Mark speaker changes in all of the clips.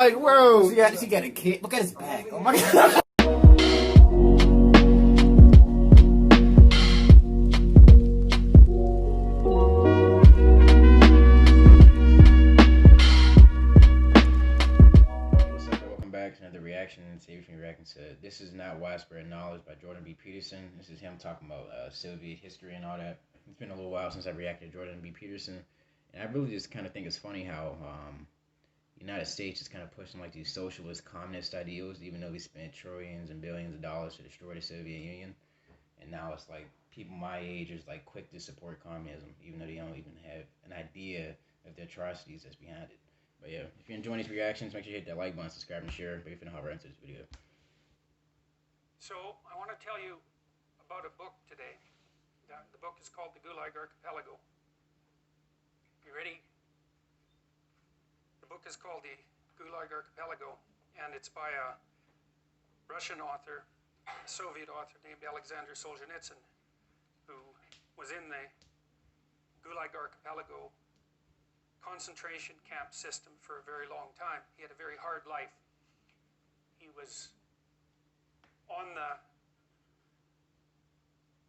Speaker 1: Like, bro, she got a kid. Look at his back. Oh my god.
Speaker 2: What's up? Welcome back to another reaction. Today we're reacting to "This Is Not Widespread Knowledge" by Jordan B. Peterson. This is him talking about Soviet history and all that. It's been a little while since I reacted to Jordan B. Peterson, and I really just kind of think it's funny how United States is kind of pushing like these socialist, communist ideals, even though we spent trillions and billions of dollars to destroy the Soviet Union, and now it's like people my age is like quick to support communism, even though they don't even have an idea of the atrocities that's behind it. But yeah, if you're enjoying these reactions, make sure you hit that like button, subscribe, and share. But if you're not right into this video.
Speaker 3: So I want to tell you about a book today. The book is called The Gulag Archipelago. You ready? The book is called The Gulag Archipelago, and it's by a Russian author, a Soviet author named Alexander Solzhenitsyn, who was in the Gulag Archipelago concentration camp system for a very long time. He had a very hard life. He was on the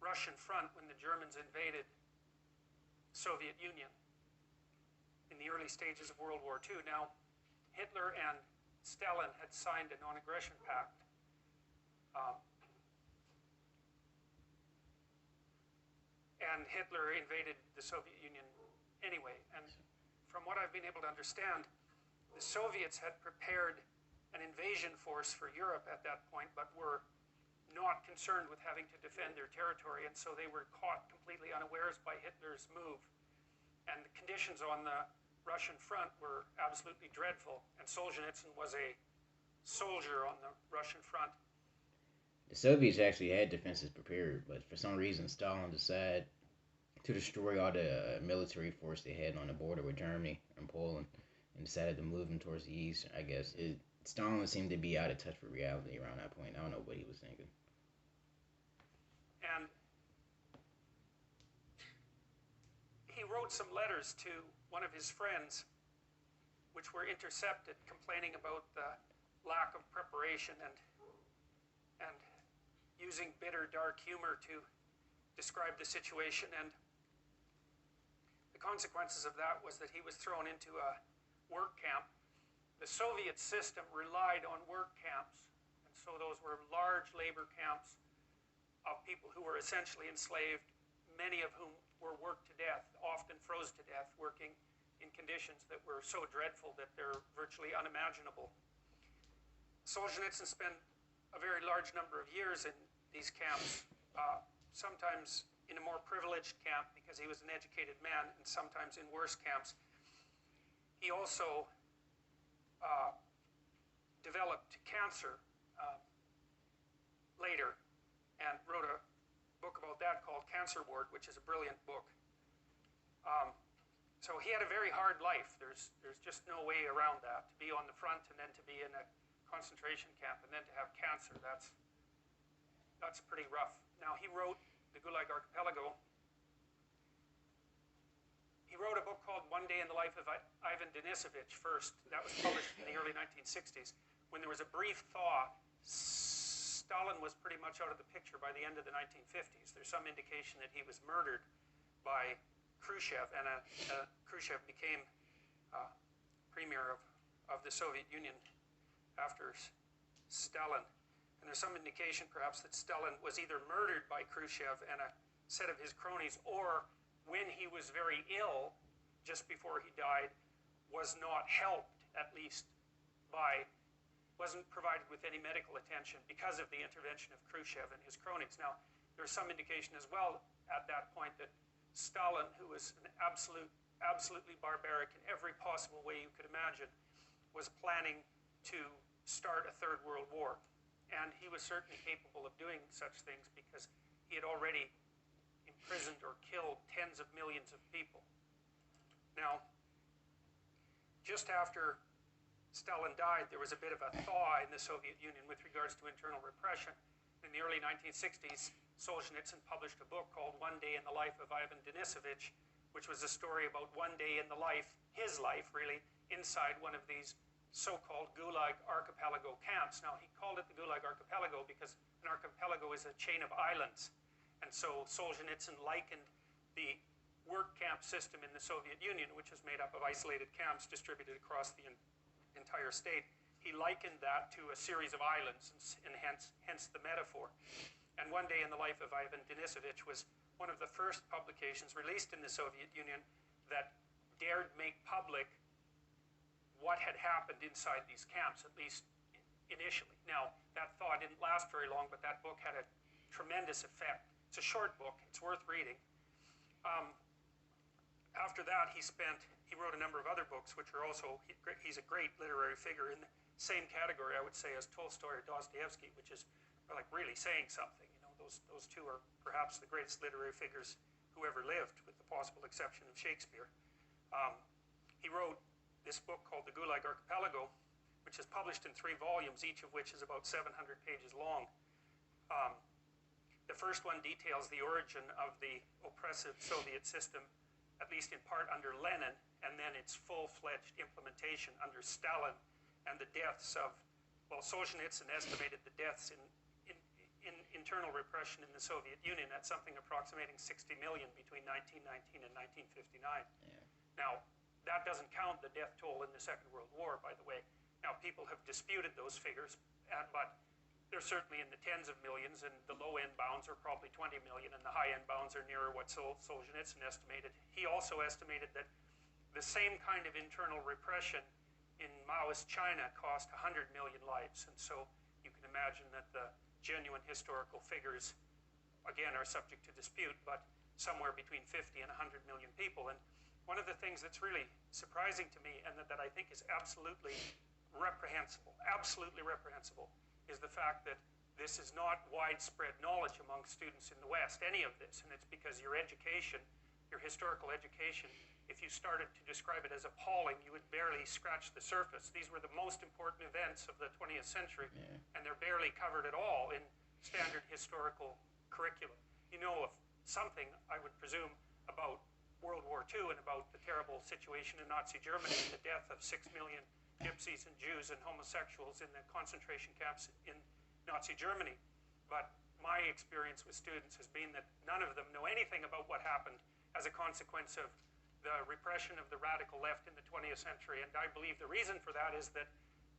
Speaker 3: Russian front when the Germans invaded the Soviet Union in the early stages of World War II. Now, Hitler and Stalin had signed a non-aggression pact. And Hitler invaded the Soviet Union anyway. And from what I've been able to understand, the Soviets had prepared an invasion force for Europe at that point, but were not concerned with having to defend their territory, and so they were caught completely unawares by Hitler's move. And the conditions on the Russian front were absolutely dreadful, and Solzhenitsyn was a soldier on the Russian front.
Speaker 2: The Soviets actually had defenses prepared, but for some reason Stalin decided to destroy all the military force they had on the border with Germany and Poland, and decided to move them towards the east. I guess Stalin seemed to be out of touch with reality around that point. I don't know what he was thinking.
Speaker 3: And he wrote some letters to one of his friends, which were intercepted, complaining about the lack of preparation and using bitter, dark humor to describe the situation. And the consequences of that was that he was thrown into a work camp. The Soviet system relied on work camps, and so those were large labor camps of people who were essentially enslaved, many of whom were worked to death, often froze to death, working in conditions that were so dreadful that they're virtually unimaginable. Solzhenitsyn spent a very large number of years in these camps, sometimes in a more privileged camp because he was an educated man, and sometimes in worse camps. He also developed cancer later and wrote a book about that called Cancer Ward, which is a brilliant book. So he had a very hard life. There's just no way around that. To be on the front and then to be in a concentration camp and then to have cancer, that's pretty rough. Now, he wrote The Gulag Archipelago. He wrote a book called One Day in the Life of Ivan Denisovich first. That was published in the early 1960s. When there was a brief thaw, Stalin was pretty much out of the picture by the end of the 1950s. There's some indication that he was murdered by Khrushchev, and Khrushchev became premier of the Soviet Union after Stalin. And there's some indication perhaps that Stalin was either murdered by Khrushchev and a set of his cronies, or when he was very ill, just before he died, was not helped, at least wasn't provided with any medical attention because of the intervention of Khrushchev and his cronies. Now, there's some indication as well at that point that Stalin, who was an absolutely barbaric in every possible way you could imagine, was planning to start a third world war. And he was certainly capable of doing such things because he had already imprisoned or killed tens of millions of people. Now, just after Stalin died, there was a bit of a thaw in the Soviet Union with regards to internal repression. In the early 1960s, Solzhenitsyn published a book called One Day in the Life of Ivan Denisovich, which was a story about one day in the life, his life really, inside one of these so-called Gulag archipelago camps. Now, he called it the Gulag archipelago because an archipelago is a chain of islands. And so Solzhenitsyn likened the work camp system in the Soviet Union, which was made up of isolated camps distributed across the entire state. He likened that to a series of islands, and hence the metaphor. And One Day in the Life of Ivan Denisovich was one of the first publications released in the Soviet Union that dared make public what had happened inside these camps, at least initially. Now, that thought didn't last very long, but that book had a tremendous effect. It's a short book. It's worth reading. After that, he wrote a number of other books, which are also, he's a great literary figure in the same category, I would say, as Tolstoy or Dostoevsky, which is like really saying something. You know, those two are perhaps the greatest literary figures who ever lived, with the possible exception of Shakespeare. He wrote this book called The Gulag Archipelago, which is published in 3 volumes, each of which is about 700 pages long. The first one details the origin of the oppressive Soviet system, at least in part under Lenin, and then its full-fledged implementation under Stalin, and the deaths of, well, Solzhenitsyn estimated the deaths in internal repression in the Soviet Union at something approximating 60 million between 1919 and 1959.
Speaker 2: Yeah.
Speaker 3: Now, that doesn't count the death toll in the Second World War, by the way. Now, people have disputed those figures, but they're certainly in the tens of millions, and the low-end bounds are probably 20 million, and the high-end bounds are nearer what Solzhenitsyn estimated. He also estimated that the same kind of internal repression in Maoist China cost 100 million lives, and so you can imagine that the genuine historical figures, again, are subject to dispute, but somewhere between 50 and 100 million people. And one of the things that's really surprising to me, and that I think is absolutely reprehensible, is the fact that this is not widespread knowledge among students in the West, any of this, and it's because your education, your historical education, if you started to describe it as appalling, you would barely scratch the surface. These were the most important events of the 20th century, and they're barely covered at all in standard historical curriculum. You know of something, I would presume, about World War II and about the terrible situation in Nazi Germany, the death of 6 million gypsies and Jews and homosexuals in the concentration camps in Nazi Germany. But my experience with students has been that none of them know anything about what happened as a consequence of the repression of the radical left in the 20th century. And I believe the reason for that is that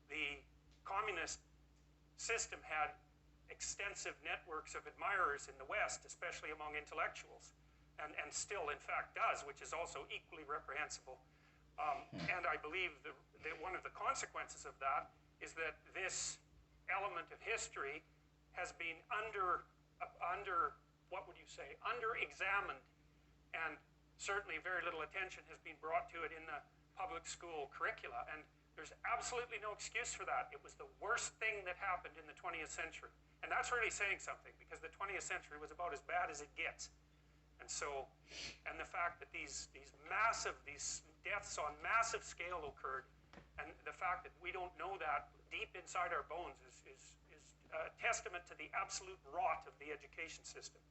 Speaker 3: the communist system had extensive networks of admirers in the West, especially among intellectuals, and still, in fact, does, which is also equally reprehensible. And I believe that one of the consequences of that is that this element of history has been under-examined, and certainly very little attention has been brought to it in the public school curricula, and there's absolutely no excuse for that. It was the worst thing that happened in the 20th century, and that's really saying something, because the 20th century was about as bad as it gets. And so, and the fact that these deaths on massive scale occurred, and the fact that we don't know that deep inside our bones is a testament to the absolute rot of the education system.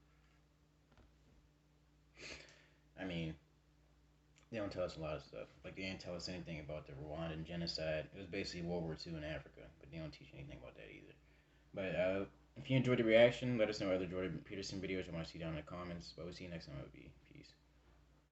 Speaker 2: I mean, they don't tell us a lot of stuff. Like, they didn't tell us anything about the Rwandan genocide. It was basically World War II in Africa, but they don't teach anything about that either. But if you enjoyed the reaction, let us know other Jordan Peterson videos you want to see down in the comments. But we'll see you next time. It will be peace.